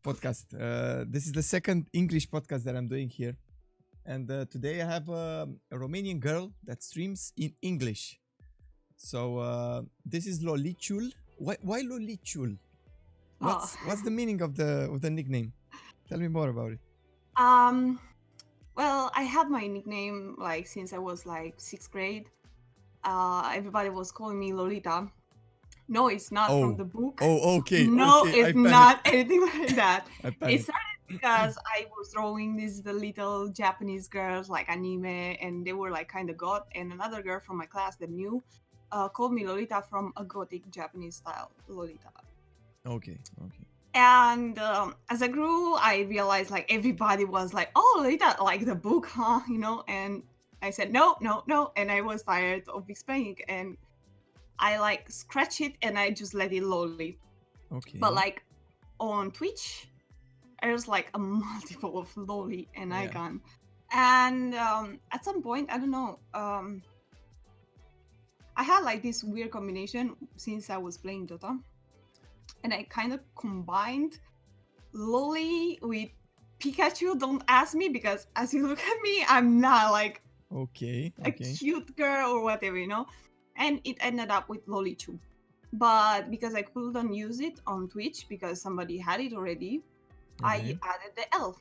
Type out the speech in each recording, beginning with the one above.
podcast. This is the second English podcast that I'm doing here. And today I have a Romanian girl that streams in English. So this is LOLICHUL. Why LOLICHUL? What's the meaning of the nickname? Tell me more about it. Well, I had my nickname like since I was like 6th grade. Everybody was calling me Lolita. No, it's not from the book. Oh, okay. No, okay. it's not anything like that. I It panicked. started because I was drawing the little Japanese girls like anime, and they were like kind of goth. And another girl from my class that knew called me Lolita from a gothic Japanese style, Lolita. Okay. And as I grew, I realized like everybody was like, "Oh, Lolita, like the book, huh?" You know. And I said, "No." And I was tired of explaining, and I like scratch it and I just let it Loli. Okay. But like on Twitch, there's like a multiple of Loli and Yeah. icon. And at some point, I don't know, I had like this weird combination since I was playing Dota. And I kind of combined Loli with Pikachu. Don't ask me, because as you look at me, I'm not like Okay. a cute girl or whatever, you know? And it ended up with LOLICHUL. But because I couldn't use it on Twitch because somebody had it already, I added the L,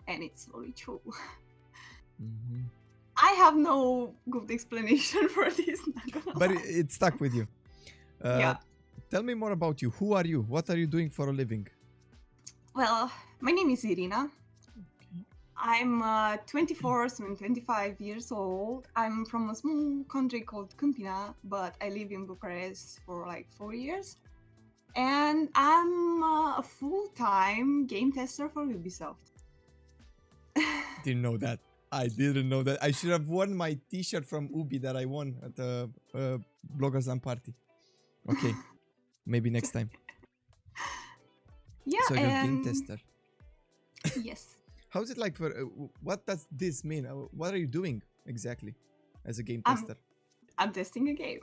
and it's LOLICHUL. Mm-hmm. I have no good explanation for this. But it stuck with you. Yeah. Tell me more about you. Who are you? What are you doing for a living? Well, my name is Irina. I'm 24, so I'm 25 years old. I'm from a small country called Câmpina, but I live in Bucharest for like 4 years. And I'm a full-time game tester for Ubisoft. Didn't know that. I didn't know that. I should have worn my t-shirt from Ubi that I won at the Bloggers and Party. Okay, maybe next time. Yeah, so you're a game tester. Yes. How's it like for what does this mean? What are you doing exactly as a game tester? I'm testing a game.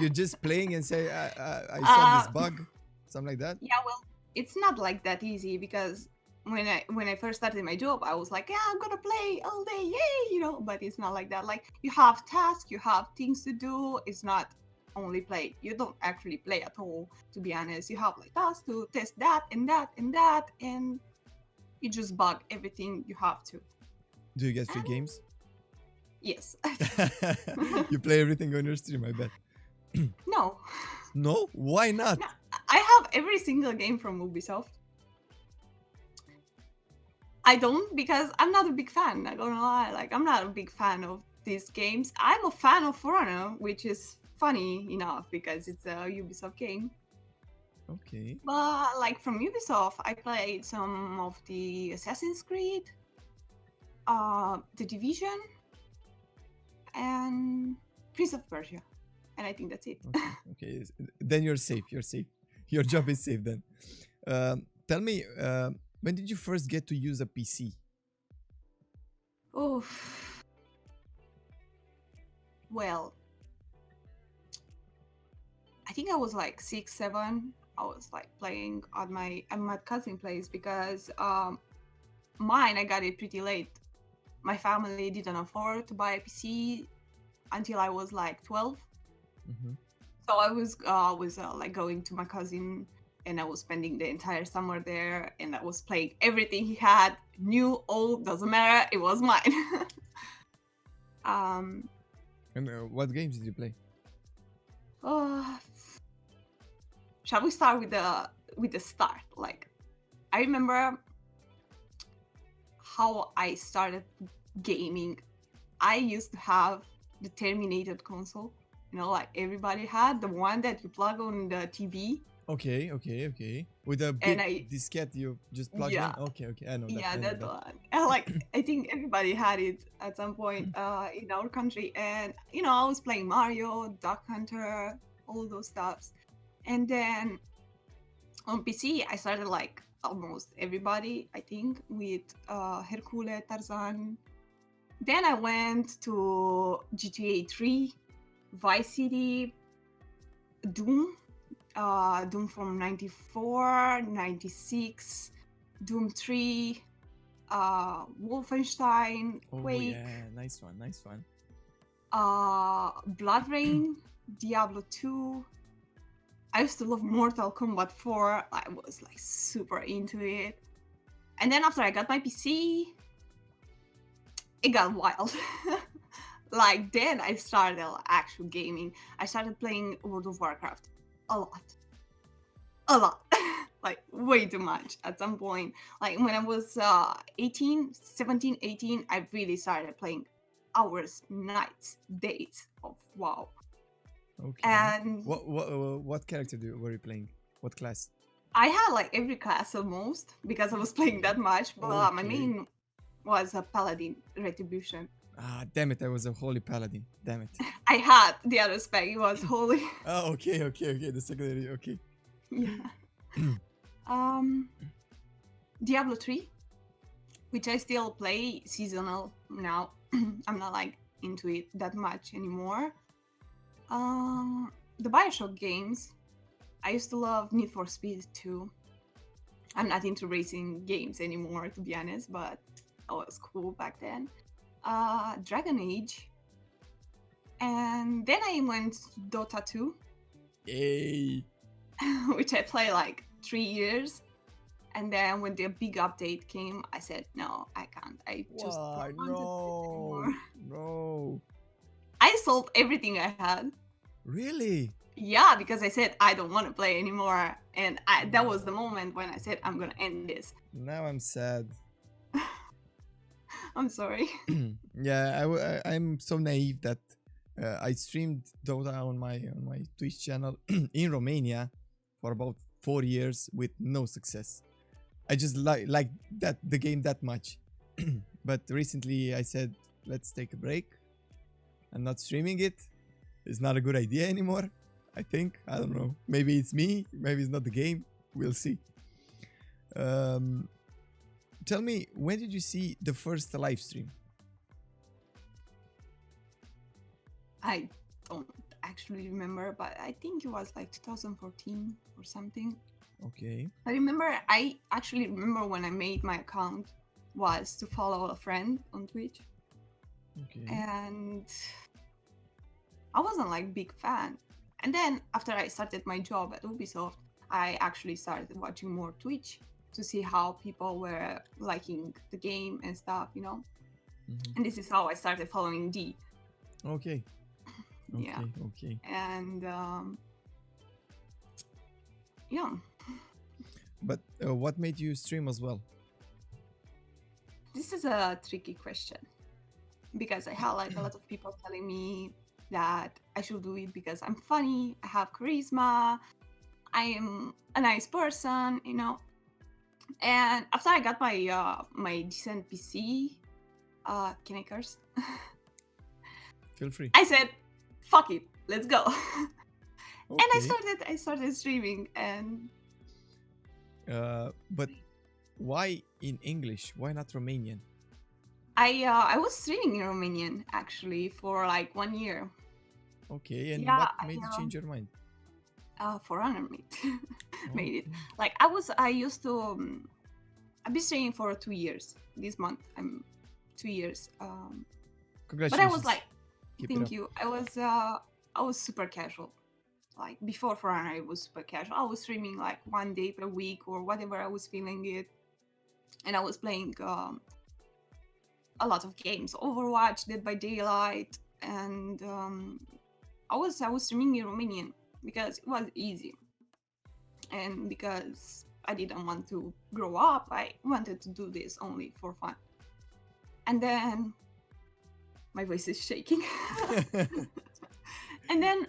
You're just playing and say I saw this bug, something like that? Yeah, well, it's not like that easy, because when I first started my job, I was like, yeah, I'm gonna play all day, yay, you know. But it's not like that. Like, you have tasks, you have things to do. It's not only play. You don't actually play at all, to be honest. You have like tasks to test that and that and that, and you just bug everything you have to. Do you get free games? Yes. You play everything on your stream, I bet. No. No? Why not? No, I have every single game from Ubisoft. I don't, because I'm not a big fan. I'm gonna lie. Like, I'm not a big fan of these games. I'm a fan of For Honor, which is funny enough because it's a Ubisoft game. Okay. But like from Ubisoft, I played some of the Assassin's Creed, The Division, and Prince of Persia. And I think that's it. Okay. Then you're safe. Your job is safe then. Tell me, when did you first get to use a PC? Oof. Well, I think I was like 6, 7. I was like playing at my cousin's place, because mine, I got it pretty late. My family didn't afford to buy a PC until I was like 12. Mm-hmm. So I was like going to my cousin, and I was spending the entire summer there, and I was playing everything he had, new, old, doesn't matter, it was mine. And what games did you play? Shall we start with the start? Like, I remember how I started gaming. I used to have the terminated console, you know, like everybody had, the one that you plug on the TV. Okay. With a big diskette you just plug in? Okay, I know that. Yeah, that one. And like, I think everybody had it at some point in our country. And, you know, I was playing Mario, Duck Hunter, all those stuffs. And then on PC, I started like almost everybody, I think, with Hercule, Tarzan. Then I went to GTA 3, Vice City, Doom from 94, 96, Doom 3, Wolfenstein, Oh Quake, yeah, nice one. Blood Rain, Diablo 2. I used to love Mortal Kombat 4. I was like super into it. And then after I got my PC, it got wild. Like then I started actual gaming. I started playing World of Warcraft a lot. Like way too much at some point. Like when I was 17, 18, I really started playing hours, nights, days of WoW. Okay. And what character were you playing? What class? I had like every class almost because I was playing that much, but my Okay. main was a Paladin Retribution. Ah, damn it! I was a holy paladin. Damn it. I had the other spec, it was holy. Oh, okay. The secondary. Okay. Yeah. Diablo 3, which I still play seasonal now. I'm not like into it that much anymore. The Bioshock games. I used to love Need for Speed too. I'm not into racing games anymore, to be honest, but it was cool back then. Dragon Age. And then I went to Dota 2. Yay. Which I played like 3 years. And then when the big update came, I said, no, I can't. I just don't want to do this anymore. No. I sold everything I had. Really? Yeah, because I said I don't want to play anymore. And that was the moment when I said, I'm going to end this. Now I'm sad. I'm sorry. Yeah, I'm so naive that I streamed Dota on my Twitch channel in Romania for about 4 years with no success. I just like the game that much. But recently I said, let's take a break. I'm not streaming it. It's not a good idea anymore, I think. I don't know. Maybe it's me. Maybe it's not the game. We'll see. Tell me, when did you see the first live stream? I don't actually remember, but I think it was like 2014 or something. Okay. I actually remember when I made my account was to follow a friend on Twitch. Okay. And I wasn't like big fan. And then after I started my job at Ubisoft, I actually started watching more Twitch to see how people were liking the game and stuff, you know. Mm-hmm. And this is how I started following D. Okay. Yeah. Okay. And yeah. But what made you stream as well? This is a tricky question because I had like a lot of people telling me that I should do it because I'm funny, I have charisma, I am a nice person, you know. And after I got my my decent PC, can I curse? Feel free. I said, "Fuck it, let's go." Okay. And I started streaming. And but why in English? Why not Romanian? I was streaming in Romanian actually for like 1 year. Okay, and Yeah, what made you change your mind? For Honor made it. Like I've been streaming for 2 years. This month I'm 2 years. Congratulations. But I was like, Keep it thank up. you. I was super casual. Like before For Honor, I was super casual. I was streaming like 1 day per week or whatever I was feeling it, and I was playing a lot of games, Overwatch, Dead by Daylight, and I was streaming in Romanian because it was easy, and because I didn't want to grow up, I wanted to do this only for fun. And then my voice is shaking. And then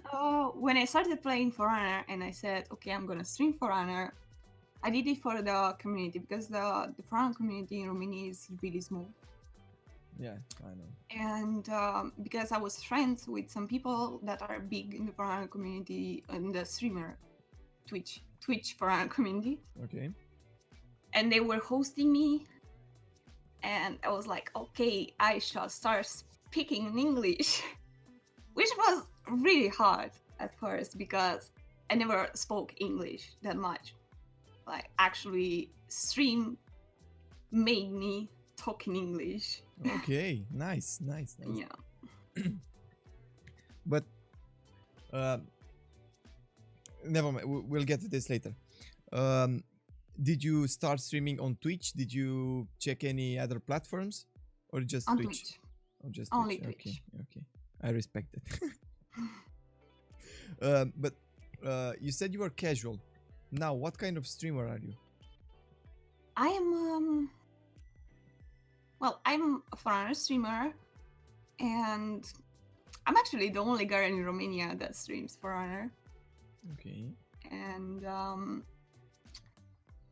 when I started playing For Honor and I said, okay, I'm gonna stream For Honor, I did it for the community because the For Honor community in Romania is really small. Yeah, I know. And because I was friends with some people that are big in the For Honor community, in the streamer Twitch For Honor community. Okay. And they were hosting me. And I was like, okay, I shall start speaking in English, which was really hard at first because I never spoke English that much. Like actually stream made me talk in English. Okay, nice. Yeah. But never mind. We'll get to this later. Um, did you start streaming on Twitch? Did you check any other platforms, or just On Twitch? Twitch. Or just Only Twitch? Twitch. Okay. I respect it. But you said you were casual. Now, what kind of streamer are you? I am well, I'm a foreigner streamer, and I'm actually the only girl in Romania that streams For Honor. Okay. And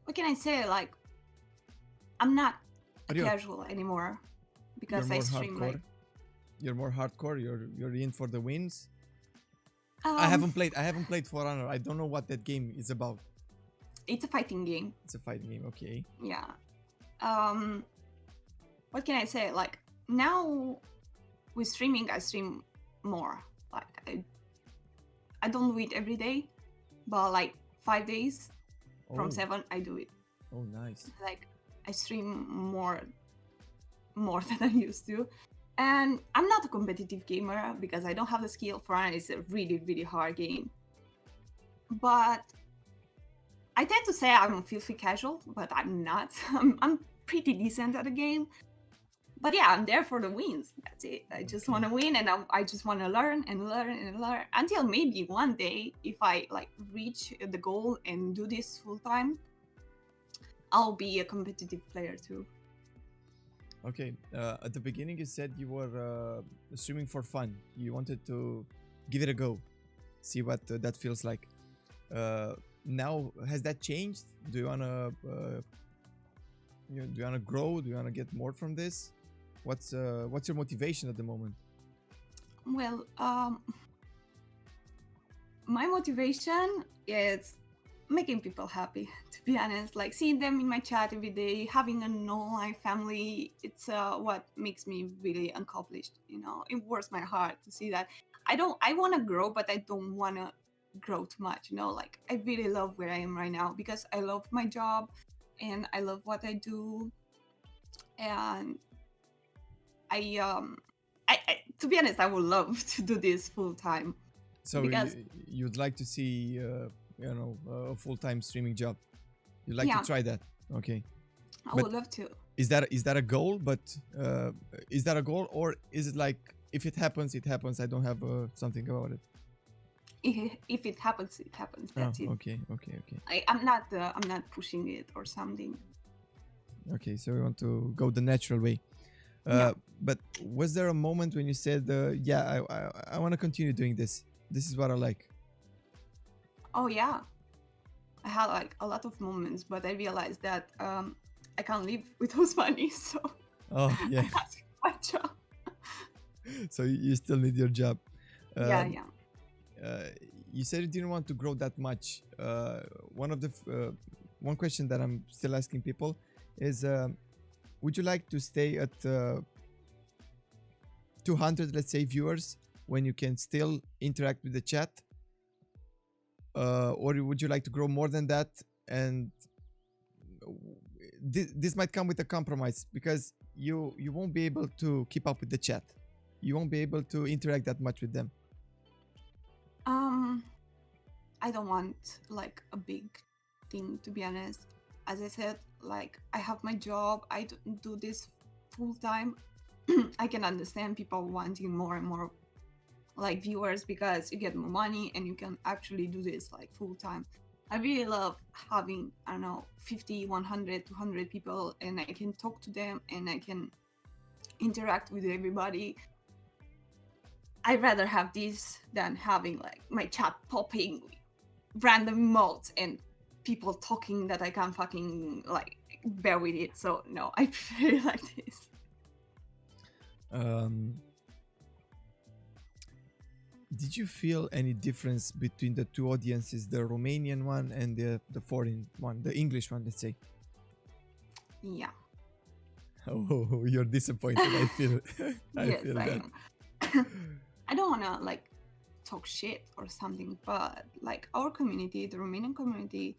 what can I say? Like, I'm not casual anymore because I stream hardcore. like. You're more hardcore. You're in for the wins. Um, I haven't played For Honor. I don't know what that game is about. It's a fighting game. It's a fighting game. Okay. Yeah. What can I say? Like, now with streaming, I stream more. Like, I don't do it every day, but like 5 days from 7, I do it. Oh, nice. Like, I stream more than I used to. And I'm not a competitive gamer because I don't have the skill. For it, it's a really, really hard game. But I tend to say I'm filthy casual, but I'm not. I'm pretty decent at the game. But yeah, I'm there for the wins. That's it. I just want to win, and I just want to learn and learn and learn until maybe one day, if I like reach the goal and do this full time, I'll be a competitive player too. Okay. At the beginning, you said you were streaming for fun. You wanted to give it a go, see what that feels like. Now, has that changed? Do you wanna grow? Do you wanna get more from this? What's your motivation at the moment? Well, my motivation is making people happy, to be honest. Like, seeing them in my chat every day, having an online family, it's what makes me really accomplished. You know, it warms my heart to see that. I want to grow, but I don't want to grow too much. You know, like, I really love where I am right now because I love my job and I love what I do. And I to be honest, I would love to do this full time. So you'd like to see a full-time streaming job. You'd like to try that. Okay. I would love to. Is that a goal? But is that a goal, or is it like, if it happens, it happens? I don't have something about it. If it happens, it happens. That's it. Okay. I'm not pushing it or something. Okay, so we want to go the natural way. But was there a moment when you said, I want to continue doing this? This is what I like. Oh yeah, I had like a lot of moments, but I realized that I can't live with those money, so I have to my job. So you still need your job. Yeah. You said you didn't want to grow that much. One question that I'm still asking people is, would you like to stay at 200, let's say, viewers when you can still interact with the chat? Or would you like to grow more than that? And this might come with a compromise, because you won't be able to keep up with the chat. You won't be able to interact that much with them. I don't want like a big thing, to be honest. As I said, like, I have my job. I don't do this full time. I can understand people wanting more and more like viewers because you get more money and you can actually do this like full time. I really love having, I don't know, 50, 100, 200 people, and I can talk to them and I can interact with everybody. I'd rather have this than having like my chat popping random emotes and people talking that I can't fucking like bear with it. So no, I prefer it like this. Did you feel any difference between the two audiences, the Romanian one and the foreign one, the English one, let's say? Yeah. Oh, you're disappointed. I feel. Yes, I am. I don't want to like talk shit or something, but like our community, the Romanian community,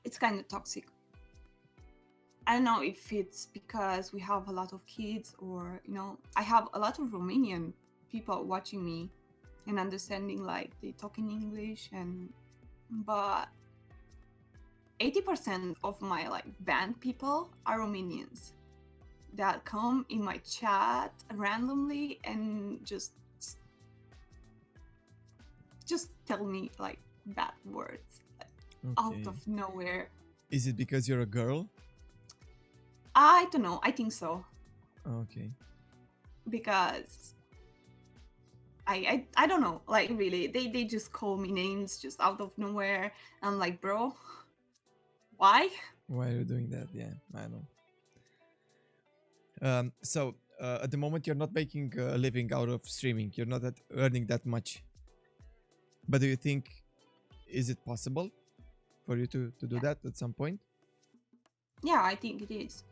it's kind of toxic. I don't know if it's because we have a lot of kids, or I have a lot of Romanian people watching me and understanding, like, they talk in English, but 80% of my like band people are Romanians that come in my chat randomly and just tell me like bad words, like, out of nowhere. Is it because you're a girl? I don't know. I think so. Okay. Because I don't know. Like, really, they just call me names just out of nowhere. I'm like, bro, why? Why are you doing that? Yeah, I know. So at the moment, you're not making a living out of streaming. You're not earning that much. But do you think, is it possible for you to do that at some point? Yeah, I think it is.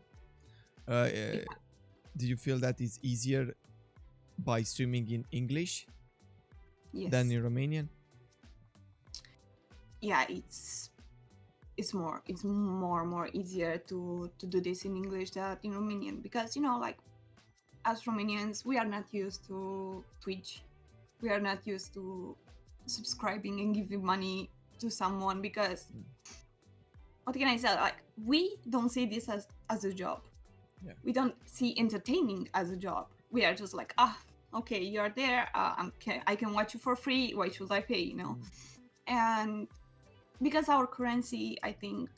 Do you feel that is easier by streaming in English than in Romanian? Yeah, it's more easier to do this in English than in Romanian, because like, as Romanians, we are not used to Twitch. We are not used to subscribing and giving money to someone, because what can I say? Like, we don't see this as a job. Yeah. We don't see entertaining as a job. We are just like, okay, you're there. I can watch you for free. Why should I pay? And because our currency, I think,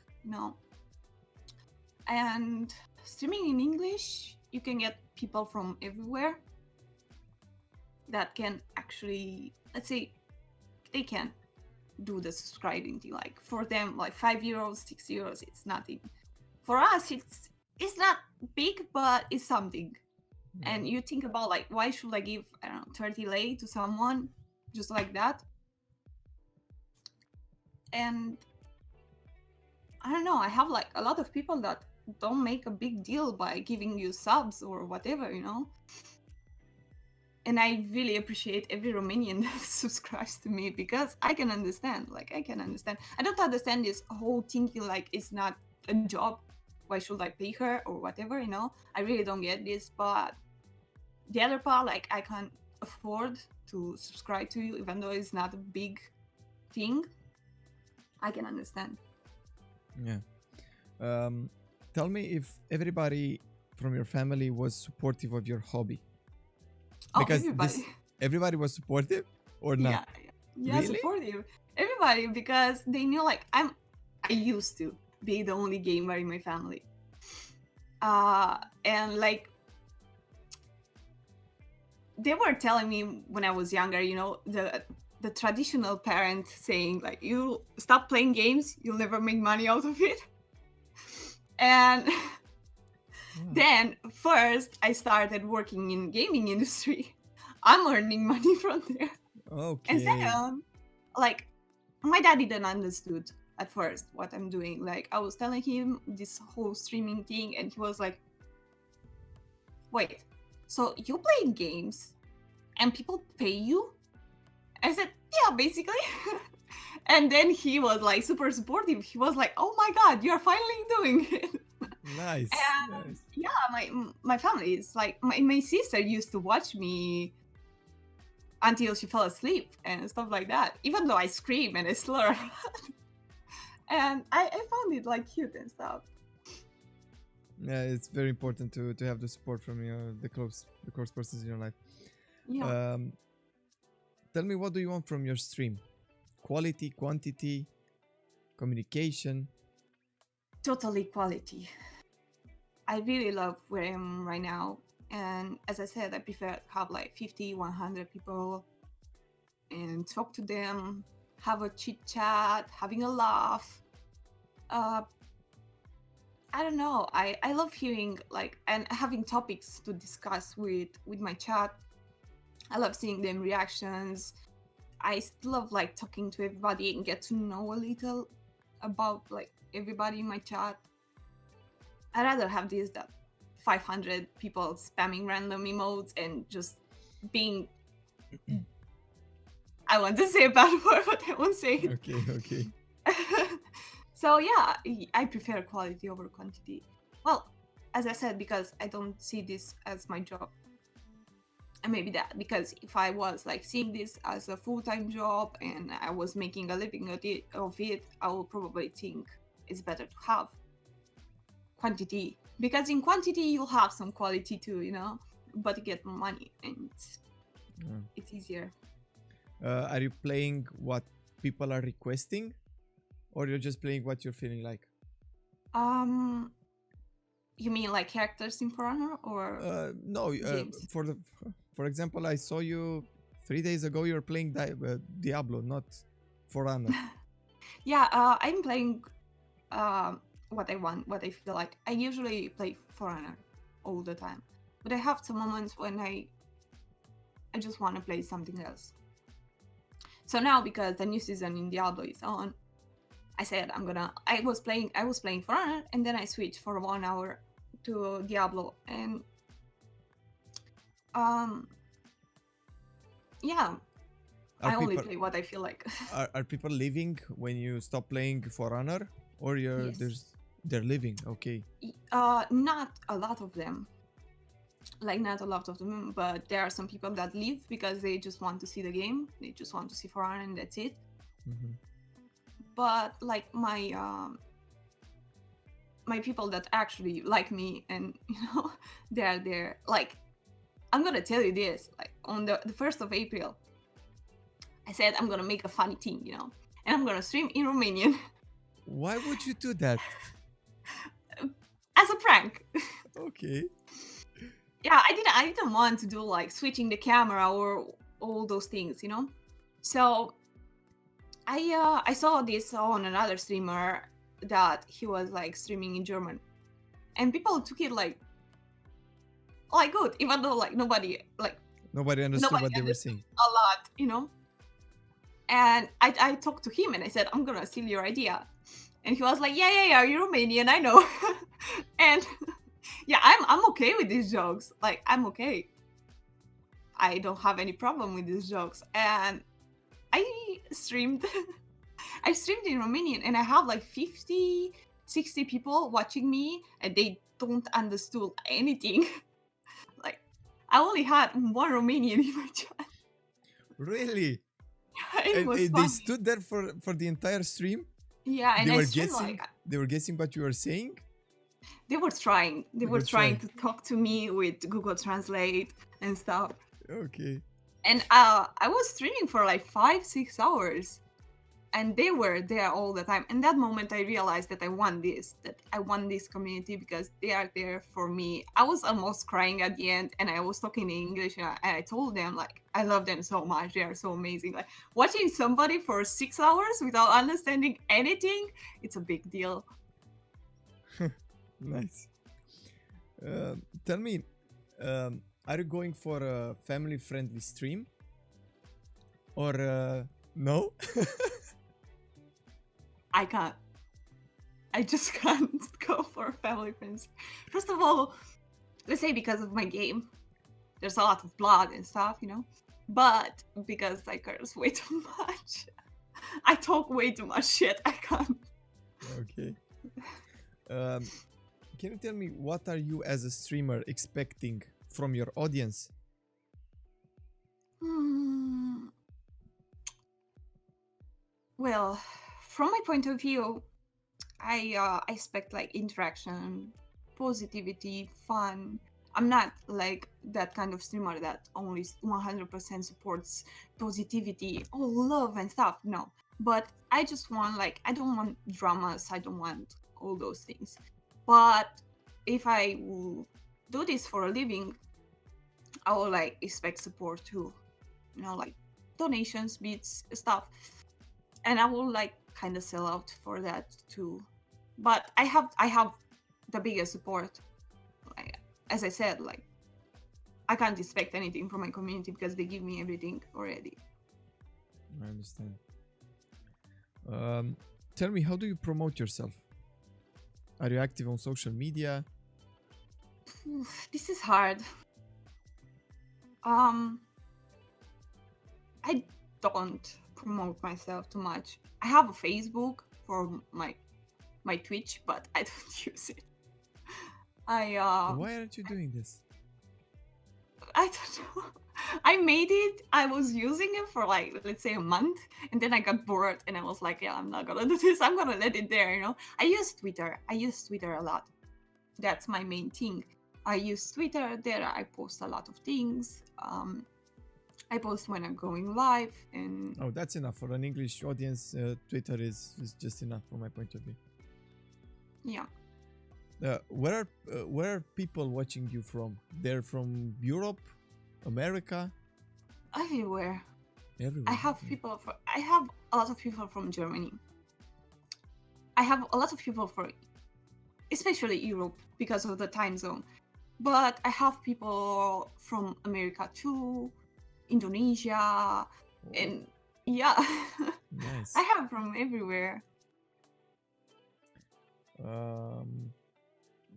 and streaming in English, you can get people from everywhere that can actually, let's say, they can do the subscribing thing. Like, for them, like €5, €6, it's nothing. For us, it's not big, but it's something. And you think about, like, why should I give, I don't know, 30 lei to someone just like that? And I don't know, I have like a lot of people that don't make a big deal by giving you subs or whatever, And I really appreciate every Romanian that subscribes to me, because I can understand. I don't understand this whole thinking like it's not a job. Why should I pay her or whatever, I really don't get this. But the other part, like, I can't afford to subscribe to you, even though it's not a big thing. I can understand. Yeah. Tell me if everybody from your family was supportive of your hobby. Because everybody was supportive or not? Yeah, really? Supportive. Everybody, because they knew, like, I used to be the only gamer in my family. And like, they were telling me when I was younger, the traditional parent saying, like, you stop playing games, you'll never make money out of it. And then first I started working in gaming industry. I'm earning money from there. Okay. And second, like, my dad didn't understood at first what I'm doing. Like, I was telling him this whole streaming thing, and he was like, wait, so you play games and people pay you? I said, yeah, basically. And then he was like super supportive. He was like, oh my God, you're finally doing it. Nice. And nice. Yeah, my family is like, my sister used to watch me until she fell asleep and stuff like that, even though I scream and I slur. And I found it like cute and stuff. Yeah, it's very important to have the support from the close persons in your life. Yeah. Tell me, what do you want from your stream? Quality, quantity, communication? Totally quality. I really love where I am right now. And as I said, I prefer to have like 50, 100 people and talk to them, have a chit chat, having a laugh. I don't know. I love hearing, like, and having topics to discuss with my chat. I love seeing them reactions. I still love like talking to everybody and get to know a little about like everybody in my chat. I'd rather have this than 500 people spamming random emotes and just being... I want to say a bad word, but I won't say it. Okay. So yeah, I prefer quality over quantity. well, as I said, because I don't see this as my job. And maybe that, because if I was like seeing this as a full-time job and I was making a living of it, I would probably think it's better to have quantity, because in quantity you'll have some quality too, but you get more money and it's easier. Are you playing what people are requesting, or you're just playing what you're feeling like? You mean like characters in For Honor, or No, games? for example, I saw you 3 days ago. You're playing Diablo, not For Honor. Yeah, I'm playing what I want, what I feel like. I usually play For Honor all the time, but I have some moments when I just want to play something else. So now, because the new season in Diablo is on, I said I was playing For Honor, and then I switched for 1 hour to Diablo, and yeah, I only play what I feel like. Are people leaving when you stop playing For Honor, or Yes. they're leaving? Okay. Not a lot of them. Like, not a lot of them, but there are some people that leave because they just want to see the game. They just want to see For Honor, and that's it. Mm-hmm. But like my people that actually like me, and they're there. Like, I'm gonna tell you this, like on the 1st of April, I said I'm gonna make a funny thing, and I'm gonna stream in Romanian. Why would you do that? As a prank. Okay. Yeah, I didn't want to do like switching the camera or all those things, So I saw this on another streamer that he was like streaming in German, and people took it like good, even though like nobody understood what they were saying a lot, And I talked to him and I said, I'm gonna steal your idea, and he was like, yeah, you're Romanian, I know. And yeah, I'm okay with these jokes. Like, I'm okay. I don't have any problem with these jokes, and I streamed in Romanian, and I have like 50, 60 people watching me, and they don't understood anything. Like, I only had one Romanian in my chat. Really? It was and funny. they stood there for the entire stream? Yeah, and they were guessing what you were saying? They were trying. They were trying to talk to me with Google Translate and stuff. Okay. And I was streaming for like 5-6 hours, and they were there all the time. And that moment I realized that I want this community, because they are there for me. I was almost crying at the end, and I was talking in English, and I told them like I love them so much. They are so amazing. Like, watching somebody for 6 hours without understanding anything, it's a big deal. Nice. Tell me, are you going for a family-friendly stream? Or no? I can't. I just can't go for family friends. First of all, let's say because of my game, there's a lot of blood and stuff, But because I curse way too much, I talk way too much shit. I can't. Okay. Can you tell me, what are you as a streamer expecting from your audience? Well, from my point of view, I expect like interaction, positivity, fun. I'm not like that kind of streamer that only 100% supports positivity, love and stuff. No, but I just want, like, I don't want dramas. I don't want all those things. But if I will do this for a living, I will like expect support too, like donations, bits, stuff, and I will like kind of sell out for that too. But I have the biggest support. Like, as I said, like, I can't expect anything from my community because they give me everything already. I understand. Tell me, how do you promote yourself? Are you active on social media? This is hard. I don't promote myself too much. I have a Facebook for my Twitch, but I don't use it. Why aren't you doing this? I don't know. I made it. I was using it for like, let's say, a month, and then I got bored, and I was like, yeah, I'm not gonna do this. I'm gonna let it there. I use Twitter. I use Twitter a lot. That's my main thing. I use Twitter. There, I post a lot of things. I post when I'm going live, and Oh, that's enough for an English audience. Twitter is just enough from my point of view. yeah. Where are people watching you from? They're from Europe, America, Everywhere. everywhere. I have a lot of people from Germany. I have a lot of people from, especially Europe, because of the time zone. But I have people from America too, Indonesia, and yeah, Nice. I have from everywhere.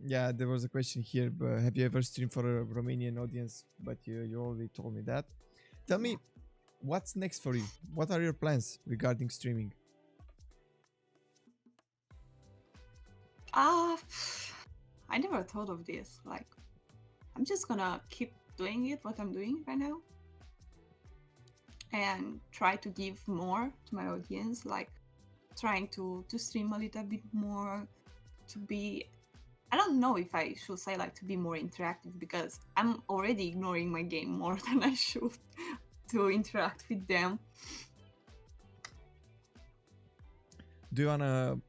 Yeah, there was a question here. But have you ever streamed for a Romanian audience? But you already told me that. Tell me, what's next for you? What are your plans regarding streaming? I never thought of this. Like, I'm just gonna keep doing it, what I'm doing right now, and try to give more to my audience. Like, trying to stream a little bit more, to be, I don't know if I should say like to be more interactive, because I'm already ignoring my game more than I should to interact with them. Do you wanna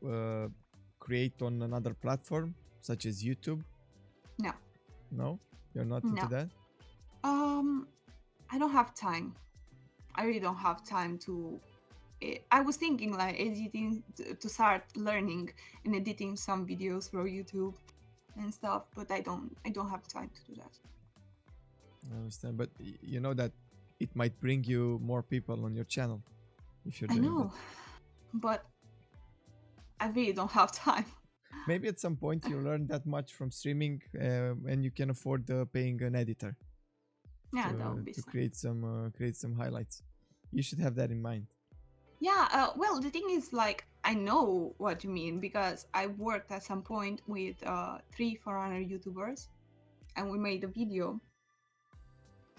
create on another platform such as YouTube? No. No, you're not into No. that. I don't have time. I really don't have time to. I was thinking like editing, to start learning and editing some videos for YouTube and stuff, but I don't have time to do that. I understand, but you know that it might bring you more people on your channel if you're I doing know, but I really don't have time. that. Maybe at some point you learn that much from streaming, and you can afford paying an editor Yeah, that would be to so. create some highlights. You should have that in mind. Yeah, well, the thing is, like, I know what you mean, because I worked at some point with 3 400 YouTubers, and we made a video,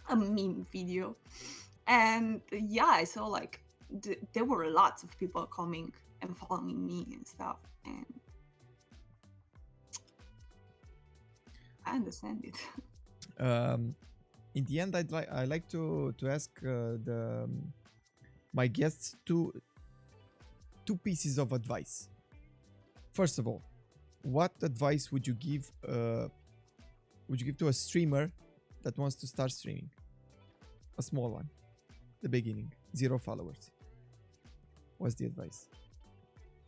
a meme video, and yeah, I saw like there were lots of people coming and following me and stuff, and I understand it. In the end, I like to ask my guests two pieces of advice. First of all, what advice would you give to a streamer that wants to start streaming? A small one, the beginning, 0 followers. What's the advice?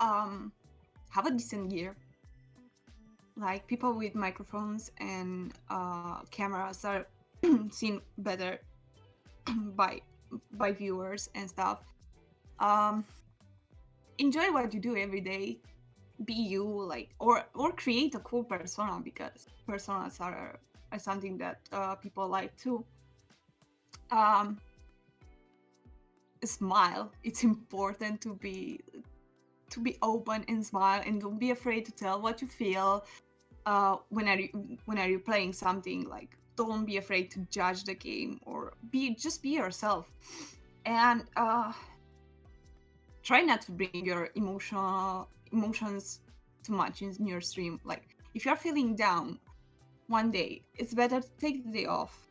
Have a decent gear. Like, people with microphones and cameras are seen better by viewers and stuff. Enjoy what you do every day. Be you, like, or create a cool persona, because personas are something that people like too. Smile. It's important to be open and smile, and don't be afraid to tell what you feel. When are you playing something, like, don't be afraid to judge the game, or just be yourself, and try not to bring your emotions too much in your stream. Like, if you're feeling down one day, it's better to take the day off,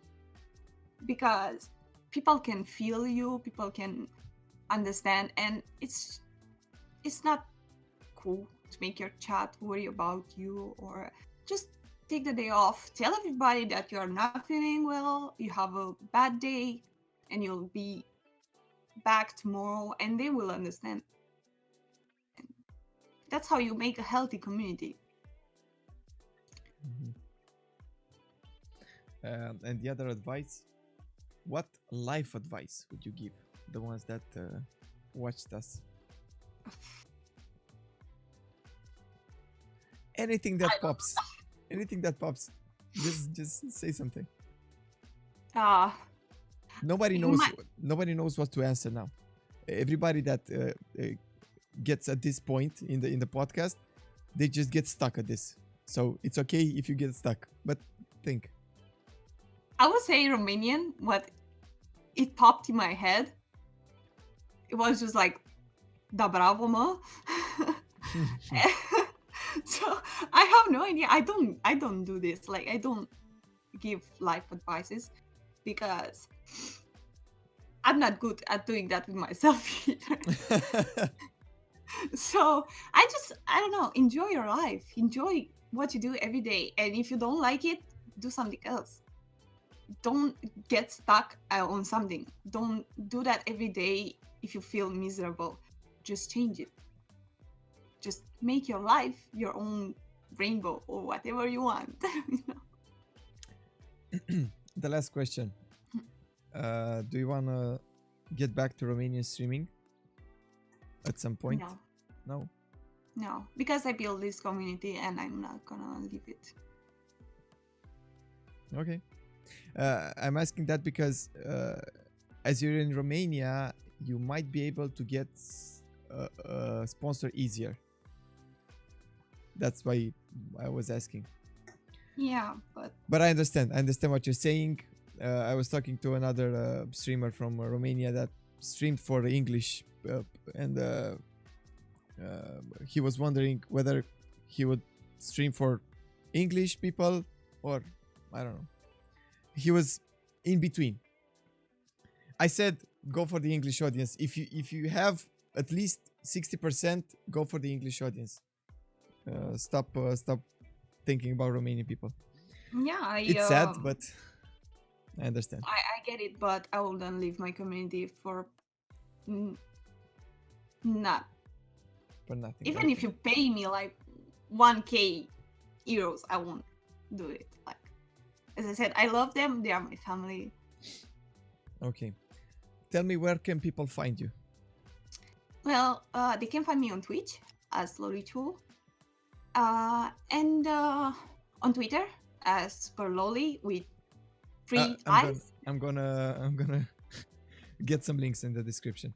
because people can feel you, people can understand, and it's not cool to make your chat worry about you, or just take the day off. Tell everybody that you're not feeling well, you have a bad day, and you'll be back tomorrow, and they will understand. And that's how you make a healthy community. And the other advice, what life advice would you give the ones that watched us? Anything that pops. Anything that pops. Just say something. Nobody knows what to answer now. Everybody that gets at this point in the podcast, they just get stuck at this. So it's okay if you get stuck, but think. I would say Romanian, but it popped in my head. It was just like, da bravo, mă. So I have no idea. I don't do this. Like, I don't give life advices because I'm not good at doing that with myself either. So I don't know, enjoy your life. Enjoy what you do every day. And if you don't like it, do something else. Don't get stuck on something. Don't do that every day if you feel miserable. Just change it. Just make your life your own rainbow or whatever you want. The last question. Do you want to get back to Romanian streaming at some point? No, because I built this community and I'm not gonna leave it. Okay. I'm asking that because as you're in Romania, you might be able to get a sponsor easier. That's why I was asking. Yeah, but I understand what you're saying. I was talking to another streamer from Romania that streamed for English, and he was wondering whether he would stream for English people or I don't know. He was in between. I said go for the English audience. If you have at least 60%, go for the English audience. Stop thinking about Romanian people. Yeah, it's sad, but I understand. I get it, but I wouldn't leave my community for not for nothing. Even if you pay me like 1k euros, I won't do it. Like, as I said, I love them. They are my family. Okay. Tell me, where can people find you? Well, they can find me on Twitch as LOLICHUL, and on Twitter as per Loli with 3 eyes. I'm gonna get some links in the description.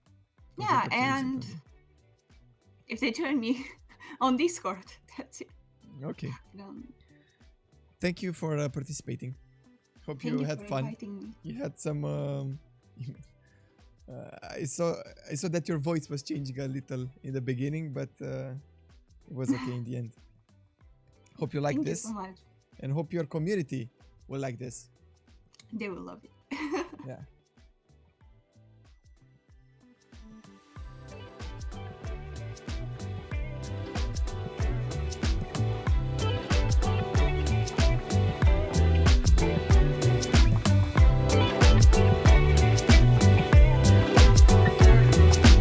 Yeah, and if they join me on Discord, that's it. Okay. Thank you for participating. Hope you had fun. You had some. I saw that your voice was changing a little in the beginning, but it was okay in the end. Hope you like this. Thank you so much. And hope your community will like this. They will love it. Yeah.